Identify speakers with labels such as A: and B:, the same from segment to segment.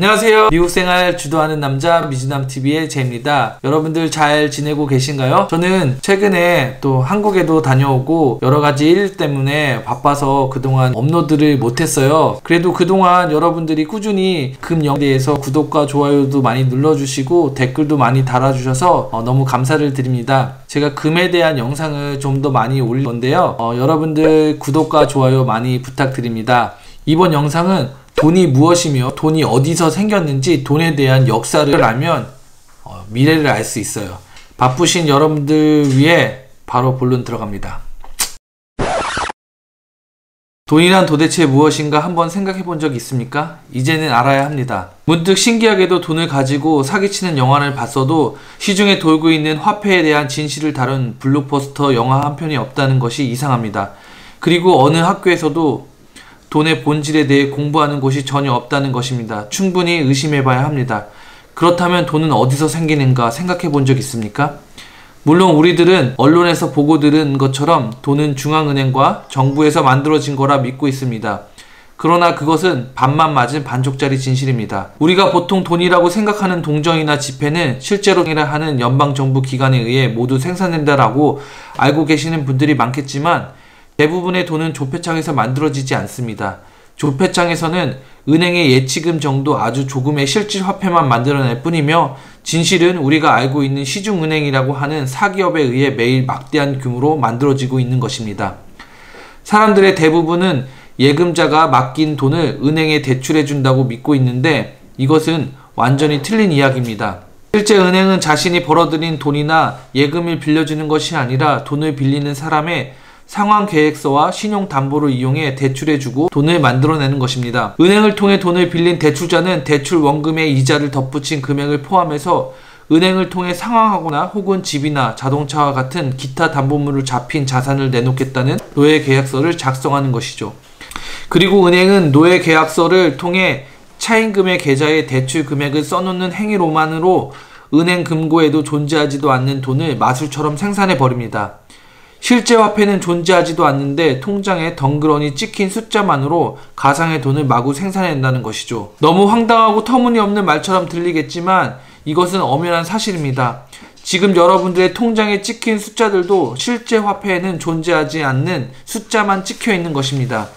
A: 안녕하세요. 미국 생활 주도하는 남자 미주남TV의 제입니다. 여러분들 잘 지내고 계신가요? 저는 최근에 또 한국에도 다녀오고 여러가지 일 때문에 바빠서 그동안 업로드를 못했어요. 그래도 그동안 여러분들이 꾸준히 금 영상에 대해서 구독과 좋아요도 많이 눌러주시고 댓글도 많이 달아주셔서 너무 감사를 드립니다. 제가 금에 대한 영상을 좀 더 많이 올릴 건데요. 여러분들 구독과 좋아요 많이 부탁드립니다. 이번 영상은 돈이 무엇이며 돈이 어디서 생겼는지 돈에 대한 역사를 알면 미래를 알 수 있어요. 바쁘신 여러분들 위해 바로 본론 들어갑니다. 돈이란 도대체 무엇인가 한번 생각해 본 적 있습니까? 이제는 알아야 합니다. 문득 신기하게도 돈을 가지고 사기치는 영화를 봤어도 시중에 돌고 있는 화폐에 대한 진실을 다룬 블록버스터 영화 한 편이 없다는 것이 이상합니다. 그리고 어느 학교에서도 돈의 본질에 대해 공부하는 곳이 전혀 없다는 것입니다. 충분히 의심해 봐야 합니다. 그렇다면 돈은 어디서 생기는가 생각해 본 적 있습니까? 물론 우리들은 언론에서 보고 들은 것처럼 돈은 중앙은행과 정부에서 만들어진 거라 믿고 있습니다. 그러나 그것은 반만 맞은 반쪽짜리 진실입니다. 우리가 보통 돈이라고 생각하는 동전이나 지폐는 실제로 하는 연방정부 기관에 의해 모두 생산된다라고 알고 계시는 분들이 많겠지만 대부분의 돈은 조폐창에서 만들어지지 않습니다. 조폐창에서는 은행의 예치금 정도 아주 조금의 실질 화폐만 만들어낼 뿐이며 진실은 우리가 알고 있는 시중은행이라고 하는 사기업에 의해 매일 막대한 규모로 만들어지고 있는 것입니다. 사람들의 대부분은 예금자가 맡긴 돈을 은행에 대출해준다고 믿고 있는데 이것은 완전히 틀린 이야기입니다. 실제 은행은 자신이 벌어들인 돈이나 예금을 빌려주는 것이 아니라 돈을 빌리는 사람의 상환 계획서와 신용담보를 이용해 대출해주고 돈을 만들어내는 것입니다. 은행을 통해 돈을 빌린 대출자는 대출 원금의 이자를 덧붙인 금액을 포함해서 은행을 통해 상환하거나 혹은 집이나 자동차와 같은 기타 담보물을 잡힌 자산을 내놓겠다는 노예계약서를 작성하는 것이죠. 그리고 은행은 노예계약서를 통해 차임금의 계좌에 대출 금액을 써놓는 행위로만으로 은행 금고에도 존재하지도 않는 돈을 마술처럼 생산해버립니다. 실제 화폐는 존재하지도 않는데 통장에 덩그러니 찍힌 숫자만으로 가상의 돈을 마구 생산해낸다는 것이죠. 너무 황당하고 터무니없는 말처럼 들리겠지만 이것은 엄연한 사실입니다. 지금 여러분들의 통장에 찍힌 숫자들도 실제 화폐에는 존재하지 않는 숫자만 찍혀 있는 것입니다.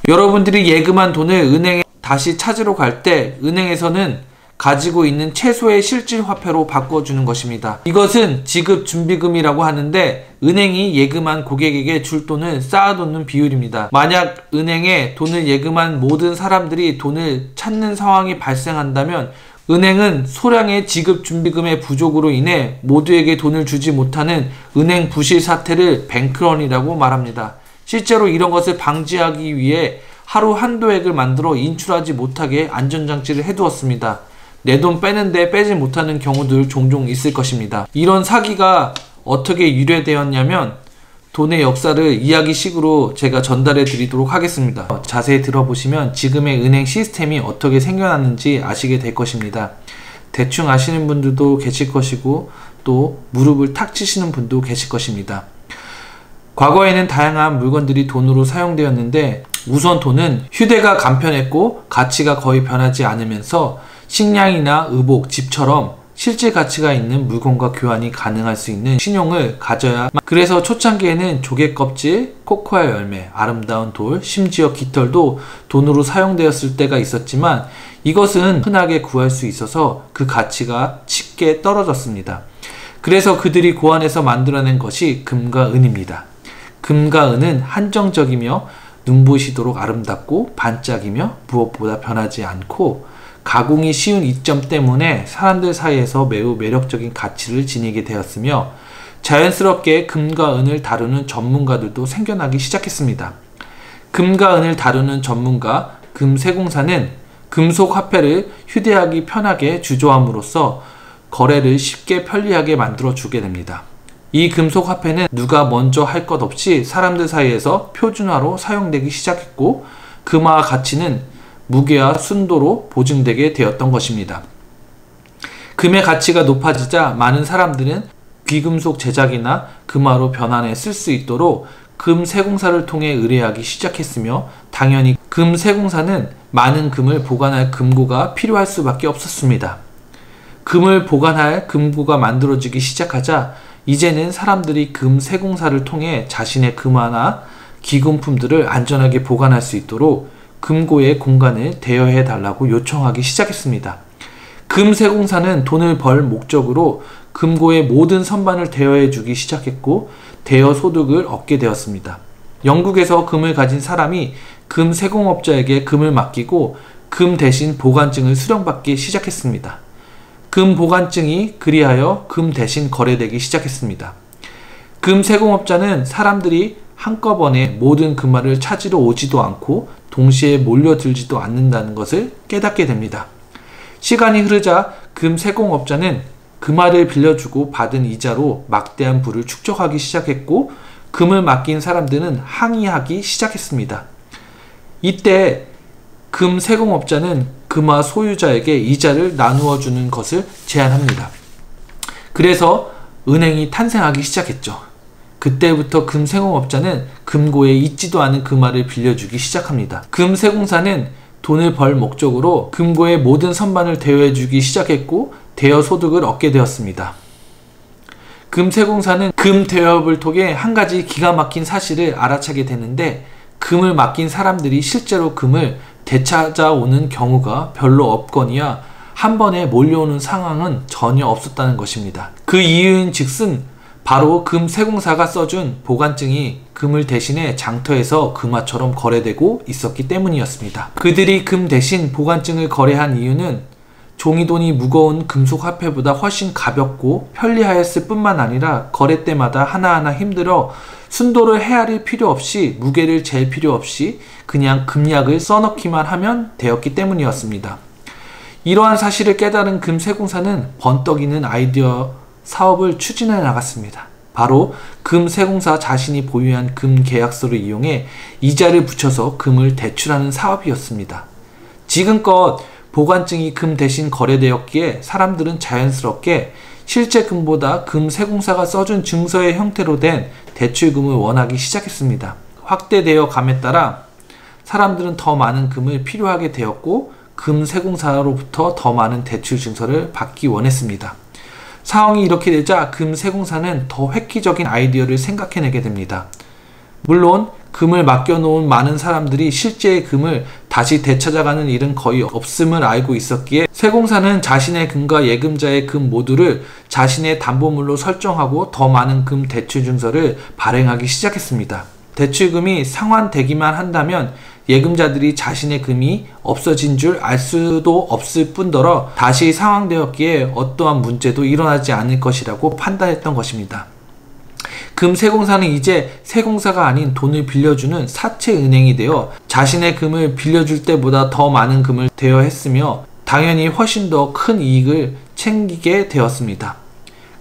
A: 여러분들이 예금한 돈을 은행에 다시 찾으러 갈 때 은행에서는 가지고 있는 최소의 실질 화폐로 바꿔주는 것입니다. 이것은 지급준비금이라고 하는데 은행이 예금한 고객에게 줄 돈을 쌓아놓는 비율입니다. 만약 은행에 돈을 예금한 모든 사람들이 돈을 찾는 상황이 발생한다면 은행은 소량의 지급준비금의 부족으로 인해 모두에게 돈을 주지 못하는 은행 부실 사태를 뱅크런이라고 말합니다. 실제로 이런 것을 방지하기 위해 하루 한도액을 만들어 인출하지 못하게 안전장치를 해두었습니다. 내 돈 빼는데 빼지 못하는 경우들 종종 있을 것입니다. 이런 사기가 어떻게 유래되었냐면 돈의 역사를 이야기식으로 제가 전달해 드리도록 하겠습니다. 자세히 들어보시면 지금의 은행 시스템이 어떻게 생겨났는지 아시게 될 것입니다. 대충 아시는 분들도 계실 것이고 또 무릎을 탁 치시는 분도 계실 것입니다. 과거에는 다양한 물건들이 돈으로 사용되었는데 우선 돈은 휴대가 간편했고 가치가 거의 변하지 않으면서 식량이나 의복, 집처럼 실질 가치가 있는 물건과 교환이 가능할 수 있는 신용을 가져야 그래서 초창기에는 조개 껍질, 코코아 열매, 아름다운 돌, 심지어 깃털도 돈으로 사용되었을 때가 있었지만 이것은 흔하게 구할 수 있어서 그 가치가 쉽게 떨어졌습니다. 그래서 그들이 고안해서 만들어낸 것이 금과 은입니다. 금과 은은 한정적이며 눈부시도록 아름답고 반짝이며 무엇보다 변하지 않고 가공이 쉬운 이점 때문에 사람들 사이에서 매우 매력적인 가치를 지니게 되었으며 자연스럽게 금과 은을 다루는 전문가들도 생겨나기 시작했습니다. 금과 은을 다루는 전문가 금세공사는 금속 화폐를 휴대하기 편하게 주조함으로써 거래를 쉽게 편리하게 만들어 주게 됩니다. 이 금속 화폐는 누가 먼저 할 것 없이 사람들 사이에서 표준화로 사용되기 시작했고 금화의 가치는 무게와 순도로 보증되게 되었던 것입니다. 금의 가치가 높아지자 많은 사람들은 귀금속 제작이나 금화로 변환해 쓸 수 있도록 금 세공사를 통해 의뢰하기 시작했으며 당연히 금 세공사는 많은 금을 보관할 금고가 필요할 수밖에 없었습니다. 금을 보관할 금고가 만들어지기 시작하자 이제는 사람들이 금 세공사를 통해 자신의 금화나 기금품들을 안전하게 보관할 수 있도록 금고의 공간을 대여해 달라고 요청하기 시작했습니다. 금 세공사는 돈을 벌 목적으로 금고의 모든 선반을 대여해 주기 시작했고 대여 소득을 얻게 되었습니다. 영국에서 금을 가진 사람이 금 세공업자에게 금을 맡기고 금 대신 보관증을 수령받기 시작했습니다. 금 보관증이 그리하여 금 대신 거래되기 시작했습니다. 금 세공업자는 사람들이 한꺼번에 모든 금화를 찾으러 오지도 않고 동시에 몰려들지도 않는다는 것을 깨닫게 됩니다. 시간이 흐르자 금 세공업자는 금화를 빌려주고 받은 이자로 막대한 부를 축적하기 시작했고 금을 맡긴 사람들은 항의하기 시작했습니다. 이때 금 세공업자는 금화 소유자에게 이자를 나누어 주는 것을 제안합니다. 그래서 은행이 탄생하기 시작했죠. 그때부터 금 세공업자는 금고에 있지도 않은 금화를 빌려주기 시작합니다. 금 세공사는 돈을 벌 목적으로 금고의 모든 선반을 대여해 주기 시작했고 대여 소득을 얻게 되었습니다. 금 세공사는 금 대여업을 통해 한 가지 기가 막힌 사실을 알아차게 되는데 금을 맡긴 사람들이 실제로 금을 되찾아오는 경우가 별로 없거니와 한 번에 몰려오는 상황은 전혀 없었다는 것입니다. 그 이유인 즉슨 바로 금 세공사가 써준 보관증이 금을 대신해 장터에서 금화처럼 거래되고 있었기 때문이었습니다. 그들이 금 대신 보관증을 거래한 이유는 종이돈이 무거운 금속 화폐보다 훨씬 가볍고 편리하였을 뿐만 아니라 거래 때마다 하나하나 힘들어 순도를 헤아릴 필요 없이 무게를 잴 필요 없이 그냥 금약을 써넣기만 하면 되었기 때문이었습니다. 이러한 사실을 깨달은 금 세공사는 번떡이는 아이디어 사업을 추진해 나갔습니다. 바로 금 세공사 자신이 보유한 금 계약서를 이용해 이자를 붙여서 금을 대출하는 사업이었습니다. 지금껏 보관증이 금 대신 거래되었기에 사람들은 자연스럽게 실제 금보다 금 세공사가 써준 증서의 형태로 된 대출금을 원하기 시작했습니다. 확대되어 감에 따라 사람들은 더 많은 금을 필요하게 되었고 금 세공사로부터 더 많은 대출 증서를 받기 원했습니다. 상황이 이렇게 되자 금 세공사는 더 획기적인 아이디어를 생각해내게 됩니다. 물론 금을 맡겨놓은 많은 사람들이 실제의 금을 다시 되찾아가는 일은 거의 없음을 알고 있었기에 세공사는 자신의 금과 예금자의 금 모두를 자신의 담보물로 설정하고 더 많은 금 대출 증서를 발행하기 시작했습니다. 대출금이 상환되기만 한다면 예금자들이 자신의 금이 없어진 줄 알 수도 없을 뿐더러 다시 상환되었기에 어떠한 문제도 일어나지 않을 것이라고 판단했던 것입니다. 금 세공사는 이제 세공사가 아닌 돈을 빌려주는 사채은행이 되어 자신의 금을 빌려줄 때보다 더 많은 금을 대여했으며 당연히 훨씬 더 큰 이익을 챙기게 되었습니다.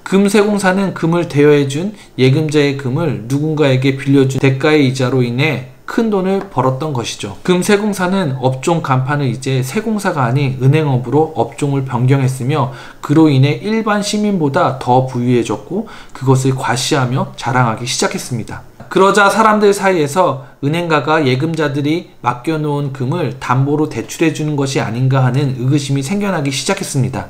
A: 금 세공사는 금을 대여해준 예금자의 금을 누군가에게 빌려준 대가의 이자로 인해 큰 돈을 벌었던 것이죠. 금 세공사는 업종 간판을 이제 세공사가 아닌 은행업으로 업종을 변경했으며 그로 인해 일반 시민보다 더 부유해졌고 그것을 과시하며 자랑하기 시작했습니다. 그러자 사람들 사이에서 은행가가 예금자들이 맡겨놓은 금을 담보로 대출해주는 것이 아닌가 하는 의구심이 생겨나기 시작했습니다.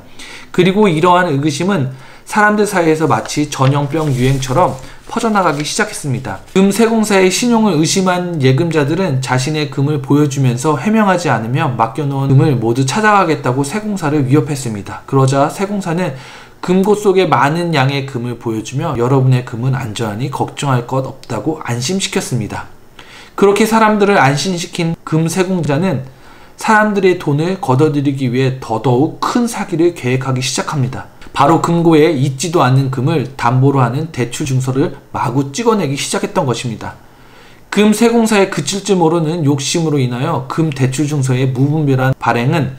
A: 그리고 이러한 의구심은 사람들 사이에서 마치 전염병 유행처럼 퍼져나가기 시작했습니다. 금 세공사의 신용을 의심한 예금자들은 자신의 금을 보여주면서 해명하지 않으면 맡겨놓은 금을 모두 찾아가겠다고 세공사를 위협했습니다. 그러자 세공사는 금고 속에 많은 양의 금을 보여주며 여러분의 금은 안전하니 걱정할 것 없다고 안심시켰습니다. 그렇게 사람들을 안심시킨 금 세공자는 사람들의 돈을 걷어들이기 위해 더더욱 큰 사기를 계획하기 시작합니다. 바로 금고에 있지도 않는 금을 담보로 하는 대출 증서를 마구 찍어내기 시작했던 것입니다. 금 세공사에 그칠 줄 모르는 욕심으로 인하여 금 대출 증서의 무분별한 발행은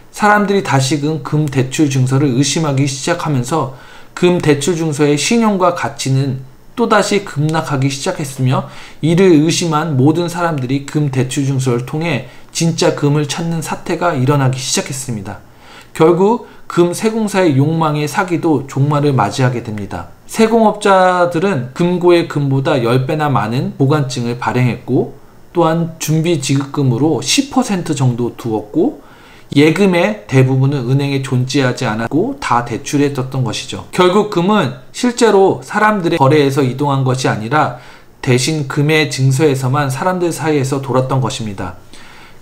A: 사람들이 다시금 금 대출 증서를 의심하기 시작하면서 금 대출 증서의 신용과 가치는 또다시 급락하기 시작했으며 이를 의심한 모든 사람들이 금 대출 증서를 통해 진짜 금을 찾는 사태가 일어나기 시작했습니다. 결국 금 세공사의 욕망의 사기도 종말을 맞이하게 됩니다. 세공업자들은 금고의 금보다 10배나 많은 보관증을 발행했고, 또한 준비지급금으로 10% 정도 두었고, 예금의 대부분은 은행에 존재하지 않았고 다 대출해줬던 것이죠. 결국 금은 실제로 사람들의 거래에서 이동한 것이 아니라 대신 금의 증서에서만 사람들 사이에서 돌았던 것입니다.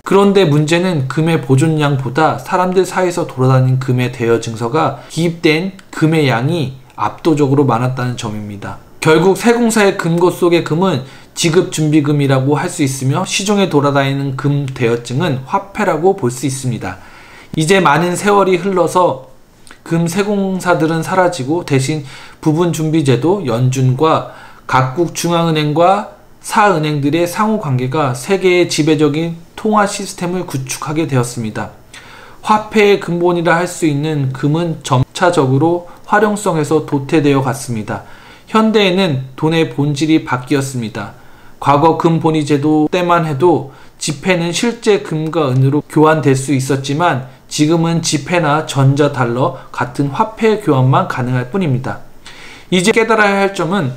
A: 그런데 문제는 금의 보존량보다 사람들 사이에서 돌아다닌 금의 대여 증서가 기입된 금의 양이 압도적으로 많았다는 점입니다. 결국 세공사의 금고 속의 금은 지급준비금이라고 할 수 있으며 시중에 돌아다니는 금 대여증은 화폐라고 볼 수 있습니다. 이제 많은 세월이 흘러서 금 세공사들은 사라지고 대신 부분준비제도, 연준과 각국 중앙은행과 사은행들의 상호관계가 세계의 지배적인 통화 시스템을 구축하게 되었습니다. 화폐의 근본이라 할 수 있는 금은 점차적으로 활용성에서 도태되어 갔습니다. 현대에는 돈의 본질이 바뀌었습니다. 과거 금본위 제도 때만 해도 지폐는 실제 금과 은으로 교환될 수 있었지만 지금은 지폐나 전자달러 같은 화폐 교환만 가능할 뿐입니다. 이제 깨달아야 할 점은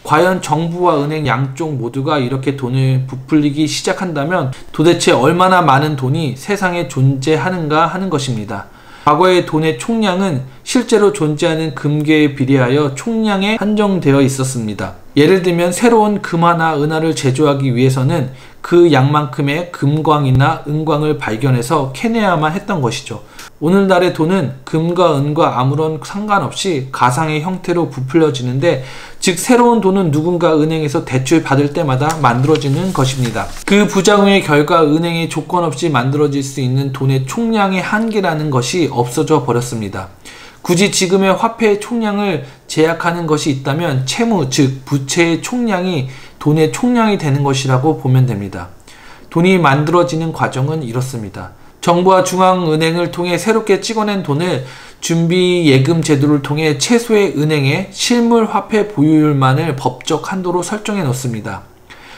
A: 과연 정부와 은행 양쪽 모두가 이렇게 돈을 부풀리기 시작한다면 도대체 얼마나 많은 돈이 세상에 존재하는가 하는 것입니다. 과거의 돈의 총량은 실제로 존재하는 금괴에 비례하여 총량에 한정되어 있었습니다. 예를 들면 새로운 금화나 은화를 제조하기 위해서는 그 양만큼의 금광이나 은광을 발견해서 캐내야만 했던 것이죠. 오늘날의 돈은 금과 은과 아무런 상관없이 가상의 형태로 부풀려지는데, 즉 새로운 돈은 누군가 은행에서 대출 받을 때마다 만들어지는 것입니다. 그 부작용의 결과 은행에 조건 없이 만들어질 수 있는 돈의 총량의 한계라는 것이 없어져 버렸습니다. 굳이 지금의 화폐의 총량을 제약하는 것이 있다면 채무, 즉 부채의 총량이 돈의 총량이 되는 것이라고 보면 됩니다. 돈이 만들어지는 과정은 이렇습니다. 정부와 중앙은행을 통해 새롭게 찍어낸 돈을 준비예금 제도를 통해 최소의 은행의 실물 화폐 보유율만을 법적 한도로 설정해 놓습니다.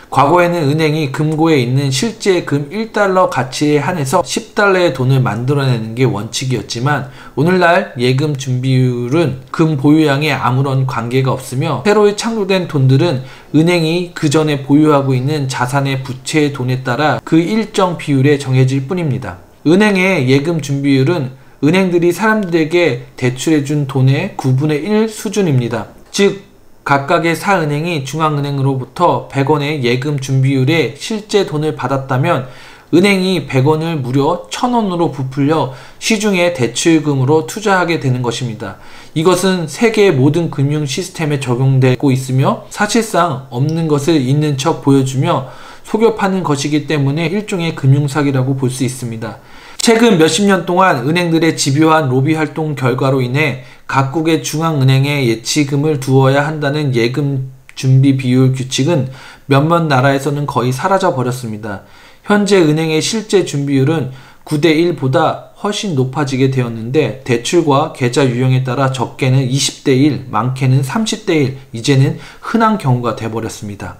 A: 과거에는 은행이 금고에 있는 실제 금 1달러 가치에 한해서 10달러의 돈을 만들어내는 게 원칙이었지만, 오늘날 예금 준비율은 금 보유량에 아무런 관계가 없으며 새로 창조된 돈들은 은행이 그 전에 보유하고 있는 자산의 부채의 돈에 따라 그 일정 비율에 정해질 뿐입니다. 은행의 예금 준비율은 은행들이 사람들에게 대출해준 돈의 9분의 1 수준입니다. 즉 각각의 사은행이 중앙은행으로부터 100원의 예금 준비율에 실제 돈을 받았다면 은행이 100원을 무려 1000원으로 부풀려 시중에 대출금으로 투자하게 되는 것입니다. 이것은 세계의 모든 금융 시스템에 적용되고 있으며 사실상 없는 것을 있는 척 보여주며 속여 파는 것이기 때문에 일종의 금융사기라고 볼 수 있습니다. 최근 몇십 년 동안 은행들의 집요한 로비 활동 결과로 인해 각국의 중앙은행에 예치금을 두어야 한다는 예금 준비 비율 규칙은 몇몇 나라에서는 거의 사라져 버렸습니다. 현재 은행의 실제 준비율은 9대 1보다 훨씬 높아지게 되었는데, 대출과 계좌 유형에 따라 적게는 20대 1, 많게는 30대 1, 이제는 흔한 경우가 되어버렸습니다.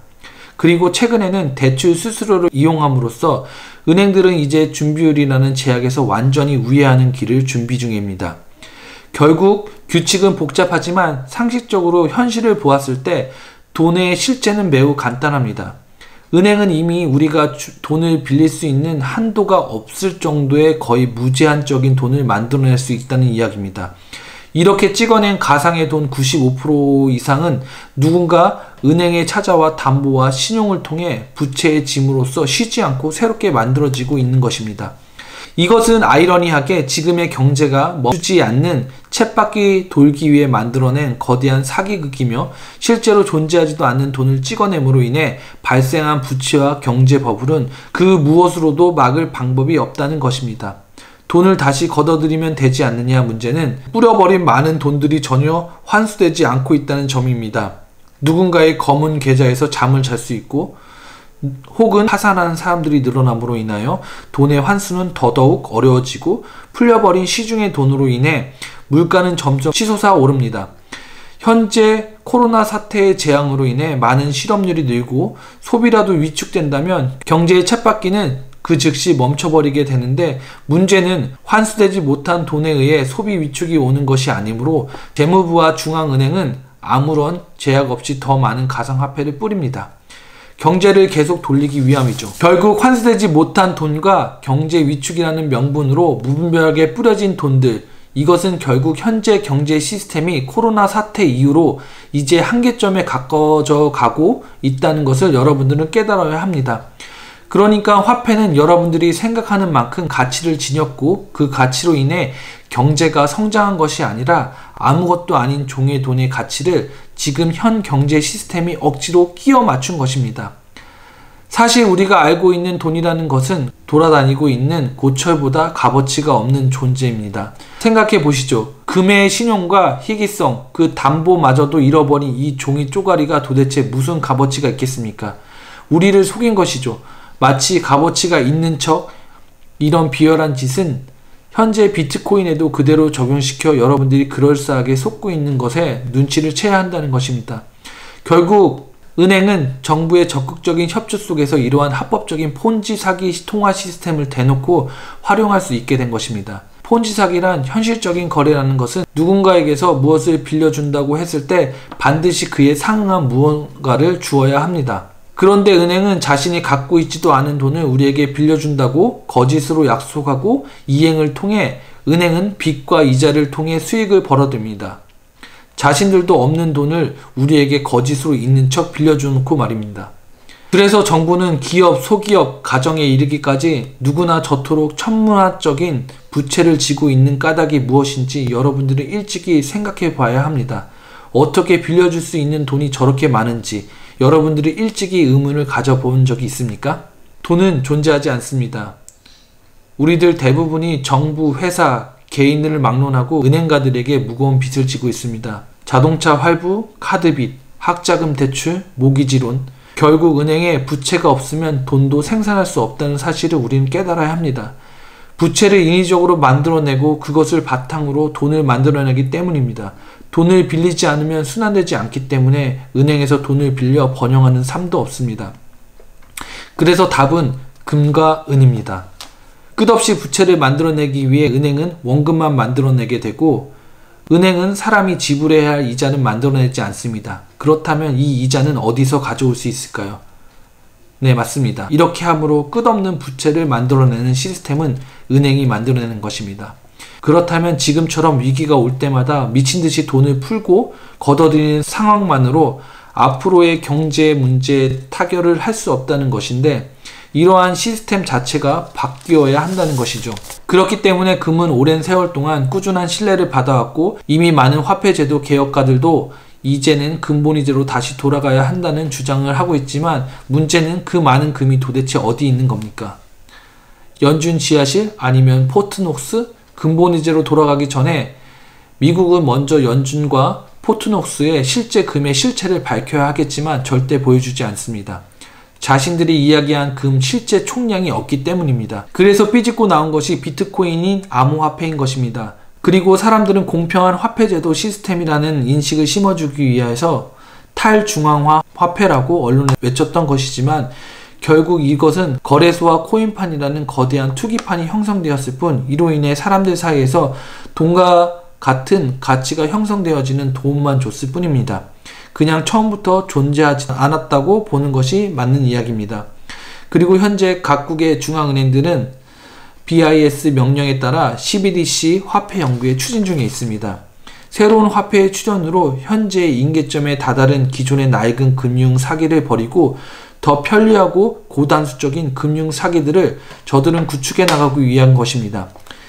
A: 그리고 최근에는 대출 수수료를 이용함으로써 은행들은 이제 준비율이라는 제약에서 완전히 우회하는 길을 준비 중입니다. 결국 규칙은 복잡하지만 상식적으로 현실을 보았을 때 돈의 실제는 매우 간단합니다. 은행은 이미 우리가 돈을 빌릴 수 있는 한도가 없을 정도의 거의 무제한적인 돈을 만들어낼 수 있다는 이야기입니다. 이렇게 찍어낸 가상의 돈 95% 이상은 누군가 은행에 찾아와 담보와 신용을 통해 부채의 짐으로써 쉬지 않고 새롭게 만들어지고 있는 것입니다. 이것은 아이러니하게 지금의 경제가 멈추지 않는 쳇바퀴 돌기 위해 만들어낸 거대한 사기극이며, 실제로 존재하지도 않는 돈을 찍어냄으로 인해 발생한 부채와 경제 버블은 그 무엇으로도 막을 방법이 없다는 것입니다. 돈을 다시 걷어들이면 되지 않느냐 문제는 뿌려버린 많은 돈들이 전혀 환수되지 않고 있다는 점입니다. 누군가의 검은 계좌에서 잠을 잘 수 있고, 혹은 파산하는 사람들이 늘어남으로 인하여 돈의 환수는 더더욱 어려워지고, 풀려버린 시중의 돈으로 인해 물가는 점점 치솟아 오릅니다. 현재 코로나 사태의 재앙으로 인해 많은 실업률이 늘고 소비라도 위축된다면 경제의 쳇바퀴는 그 즉시 멈춰버리게 되는데, 문제는 환수되지 못한 돈에 의해 소비 위축이 오는 것이 아니므로 재무부와 중앙은행은 아무런 제약 없이 더 많은 가상화폐를 뿌립니다. 경제를 계속 돌리기 위함이죠. 결국 환수되지 못한 돈과 경제 위축이라는 명분으로 무분별하게 뿌려진 돈들, 이것은 결국 현재 경제 시스템이 코로나 사태 이후로 이제 한계점에 가까워져 가고 있다는 것을 여러분들은 깨달아야 합니다. 그러니까 화폐는 여러분들이 생각하는 만큼 가치를 지녔고 그 가치로 인해 경제가 성장한 것이 아니라 아무것도 아닌 종의 돈의 가치를 지금 현 경제 시스템이 억지로 끼워 맞춘 것입니다. 사실 우리가 알고 있는 돈이라는 것은 돌아다니고 있는 고철보다 값어치가 없는 존재입니다. 생각해 보시죠. 금의 신용과 희귀성, 그 담보마저도 잃어버린 이 종이 쪼가리가 도대체 무슨 값어치가 있겠습니까? 우리를 속인 것이죠. 마치 값어치가 있는 척 이런 비열한 짓은 현재 비트코인에도 그대로 적용시켜 여러분들이 그럴싸하게 속고 있는 것에 눈치를 채야 한다는 것입니다. 결국 은행은 정부의 적극적인 협조 속에서 이러한 합법적인 폰지 사기 통화 시스템을 대놓고 활용할 수 있게 된 것입니다. 폰지 사기란 현실적인 거래라는 것은 누군가에게서 무엇을 빌려준다고 했을 때 반드시 그에 상응한 무언가를 주어야 합니다. 그런데 은행은 자신이 갖고 있지도 않은 돈을 우리에게 빌려준다고 거짓으로 약속하고 이행을 통해 은행은 빚과 이자를 통해 수익을 벌어듭니다. 자신들도 없는 돈을 우리에게 거짓으로 있는 척 빌려주놓고 말입니다. 그래서 정부는 기업, 소기업, 가정에 이르기까지 누구나 저토록 천문학적인 부채를 지고 있는 까닭이 무엇인지 여러분들은 일찍이 생각해 봐야 합니다. 어떻게 빌려줄 수 있는 돈이 저렇게 많은지 여러분들이 일찍이 의문을 가져본 적이 있습니까? 돈은 존재하지 않습니다. 우리들 대부분이 정부, 회사, 개인을 막론하고 은행가들에게 무거운 빚을 지고 있습니다. 자동차 할부, 카드빚, 학자금 대출, 모기지론. 결국 은행에 부채가 없으면 돈도 생산할 수 없다는 사실을 우리는 깨달아야 합니다. 부채를 인위적으로 만들어내고 그것을 바탕으로 돈을 만들어내기 때문입니다. 돈을 빌리지 않으면 순환되지 않기 때문에 은행에서 돈을 빌려 번영하는 삶도 없습니다. 그래서 답은 금과 은입니다. 끝없이 부채를 만들어내기 위해 은행은 원금만 만들어내게 되고 은행은 사람이 지불해야 할 이자는 만들어내지 않습니다. 그렇다면 이 이자는 어디서 가져올 수 있을까요? 네, 맞습니다. 이렇게 함으로 끝없는 부채를 만들어내는 시스템은 은행이 만들어내는 것입니다. 그렇다면 지금처럼 위기가 올 때마다 미친듯이 돈을 풀고 걷어들이는 상황만으로 앞으로의 경제 문제에 타결을 할 수 없다는 것인데 이러한 시스템 자체가 바뀌어야 한다는 것이죠. 그렇기 때문에 금은 오랜 세월 동안 꾸준한 신뢰를 받아왔고 이미 많은 화폐제도 개혁가들도 이제는 근본위제로 다시 돌아가야 한다는 주장을 하고 있지만 문제는 그 많은 금이 도대체 어디 있는 겁니까? 연준 지하실 아니면 포트녹스? 근본위제로 돌아가기 전에 미국은 먼저 연준과 포트녹스의 실제 금의 실체를 밝혀야 하겠지만 절대 보여주지 않습니다. 자신들이 이야기한 금 실제 총량이 없기 때문입니다. 그래서 삐집고 나온 것이 비트코인인 암호화폐인 것입니다. 그리고 사람들은 공평한 화폐제도 시스템이라는 인식을 심어주기 위해서 탈중앙화 화폐라고 언론에 외쳤던 것이지만 결국 이것은 거래소와 코인판이라는 거대한 투기판이 형성되었을 뿐 이로 인해 사람들 사이에서 돈과 같은 가치가 형성되어지는 도움만 줬을 뿐입니다. 그냥 처음부터 존재하지 않았다고 보는 것이 맞는 이야기입니다. 그리고 현재 각국의 중앙은행들은 BIS 명령에 따라 CBDC 화폐 연구에 추진 중에 있습니다. 새로운 화폐의 출현으로 현재의 임계점에 다다른 기존의 낡은 금융 사기를 버리고 더 편리하고 고단수적인 금융 사기들을 저들은 구축해 나가기 위한 것입니다.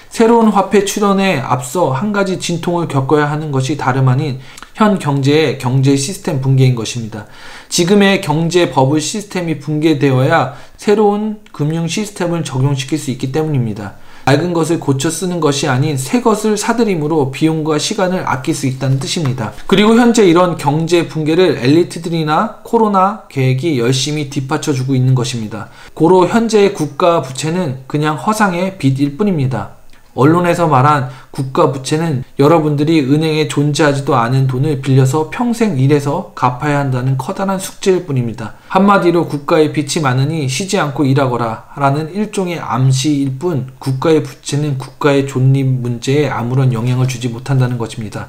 A: 새로운 화폐 출현에 앞서 한 가지 진통을 겪어야 하는 것이 다름 아닌 현 경제의 경제 시스템 붕괴인 것입니다. 지금의 경제 버블 시스템이 붕괴되어야 새로운 금융 시스템을 적용시킬 수 있기 때문입니다. 낡은 것을 고쳐 쓰는 것이 아닌 새 것을 사들임으로 비용과 시간을 아낄 수 있다는 뜻입니다. 그리고 현재 이런 경제 붕괴를 엘리트들이나 코로나 계획이 열심히 뒷받쳐주고 있는 것입니다. 고로 현재의 국가 부채는 그냥 허상의 빚일 뿐입니다. 언론에서 말한 국가 부채는 여러분들이 은행에 존재하지도 않은 돈을 빌려서 평생 일해서 갚아야 한다는 커다란 숙제일 뿐입니다. 한마디로 국가의 빚이 많으니 쉬지 않고 일하거라 라는 일종의 암시일 뿐 국가의 부채는 국가의 존립 문제에 아무런 영향을 주지 못한다는 것입니다.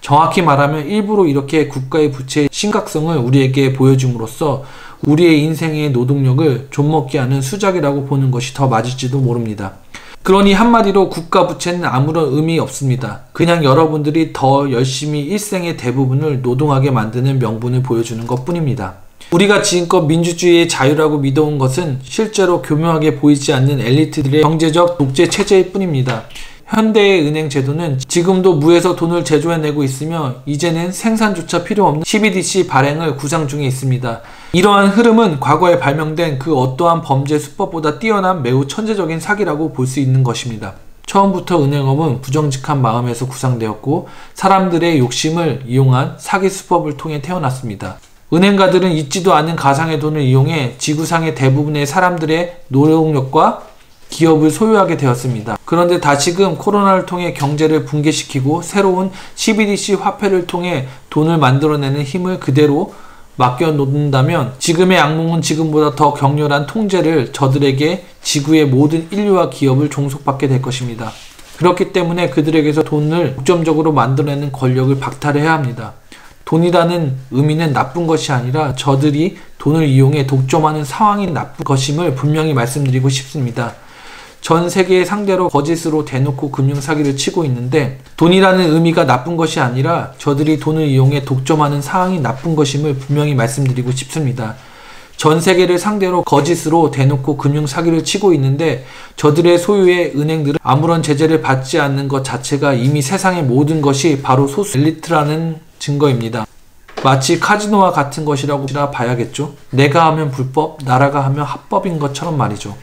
A: 정확히 말하면 일부러 이렇게 국가의 부채의 심각성을 우리에게 보여줌으로써 우리의 인생의 노동력을 좀먹게 하는 수작이라고 보는 것이 더 맞을지도 모릅니다. 그러니 한마디로 국가 부채는 아무런 의미 없습니다. 그냥 여러분들이 더 열심히 일생의 대부분을 노동하게 만드는 명분을 보여주는 것 뿐입니다. 우리가 지금껏 민주주의의 자유라고 믿어온 것은 실제로 교묘하게 보이지 않는 엘리트들의 경제적 독재 체제일 뿐입니다. 현대의 은행 제도는 지금도 무에서 돈을 제조해내고 있으며 이제는 생산조차 필요 없는 CBDC 발행을 구상 중에 있습니다. 이러한 흐름은 과거에 발명된 그 어떠한 범죄 수법보다 뛰어난 매우 천재적인 사기라고 볼 수 있는 것입니다. 처음부터 은행업은 부정직한 마음에서 구상되었고 사람들의 욕심을 이용한 사기 수법을 통해 태어났습니다. 은행가들은 있지도 않은 가상의 돈을 이용해 지구상의 대부분의 사람들의 노동력과 기업을 소유하게 되었습니다. 그런데 다시금 코로나를 통해 경제를 붕괴시키고 새로운 CBDC 화폐를 통해 돈을 만들어내는 힘을 그대로 맡겨놓는다면 지금의 악몽은 지금보다 더 격렬한 통제를 저들에게 지구의 모든 인류와 기업을 종속받게 될 것입니다. 그렇기 때문에 그들에게서 돈을 독점적으로 만들어내는 권력을 박탈해야 합니다. 돈이라는 의미는 나쁜 것이 아니라 저들이 돈을 이용해 독점하는 상황이 나쁜 것임을 분명히 말씀드리고 싶습니다. 전 세계의 상대로 거짓으로 대놓고 금융사기를 치고 있는데 돈이라는 의미가 나쁜 것이 아니라 저들이 돈을 이용해 독점하는 상황이 나쁜 것임을 분명히 말씀드리고 싶습니다. 전 세계를 상대로 거짓으로 대놓고 금융사기를 치고 있는데 저들의 소유의 은행들은 아무런 제재를 받지 않는 것 자체가 이미 세상의 모든 것이 바로 소수 엘리트라는 증거입니다. 마치 카지노와 같은 것이라고 봐야겠죠. 내가 하면 불법, 나라가 하면 합법인 것처럼 말이죠.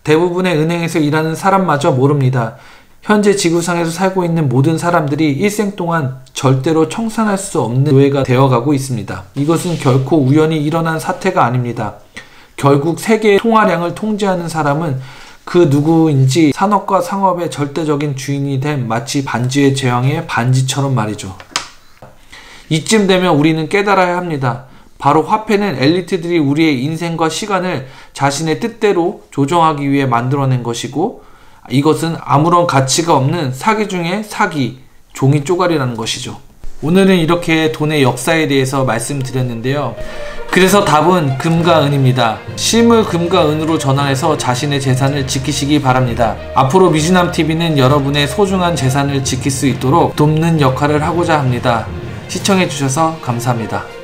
A: 대부분의 은행에서 일하는 사람마저 모릅니다. 현재 지구상에서 살고 있는 모든 사람들이 일생 동안 절대로 청산할 수 없는 노예가 되어가고 있습니다. 이것은 결코 우연히 일어난 사태가 아닙니다. 결국 세계의 통화량을 통제하는 사람은 그 누구인지 산업과 상업의 절대적인 주인이 된 마치 반지의 제왕의 반지처럼 말이죠. 이쯤 되면 우리는 깨달아야 합니다. 바로 화폐는 엘리트들이 우리의 인생과 시간을 자신의 뜻대로 조정하기 위해 만들어낸 것이고 이것은 아무런 가치가 없는 사기 중의 사기, 종이 쪼가리라는 것이죠. 오늘은 이렇게 돈의 역사에 대해서 말씀드렸는데요. 그래서 답은 금과 은입니다. 실물 금과 은으로 전환해서 자신의 재산을 지키시기 바랍니다. 앞으로 미주남TV는 여러분의 소중한 재산을 지킬 수 있도록 돕는 역할을 하고자 합니다. 시청해주셔서 감사합니다.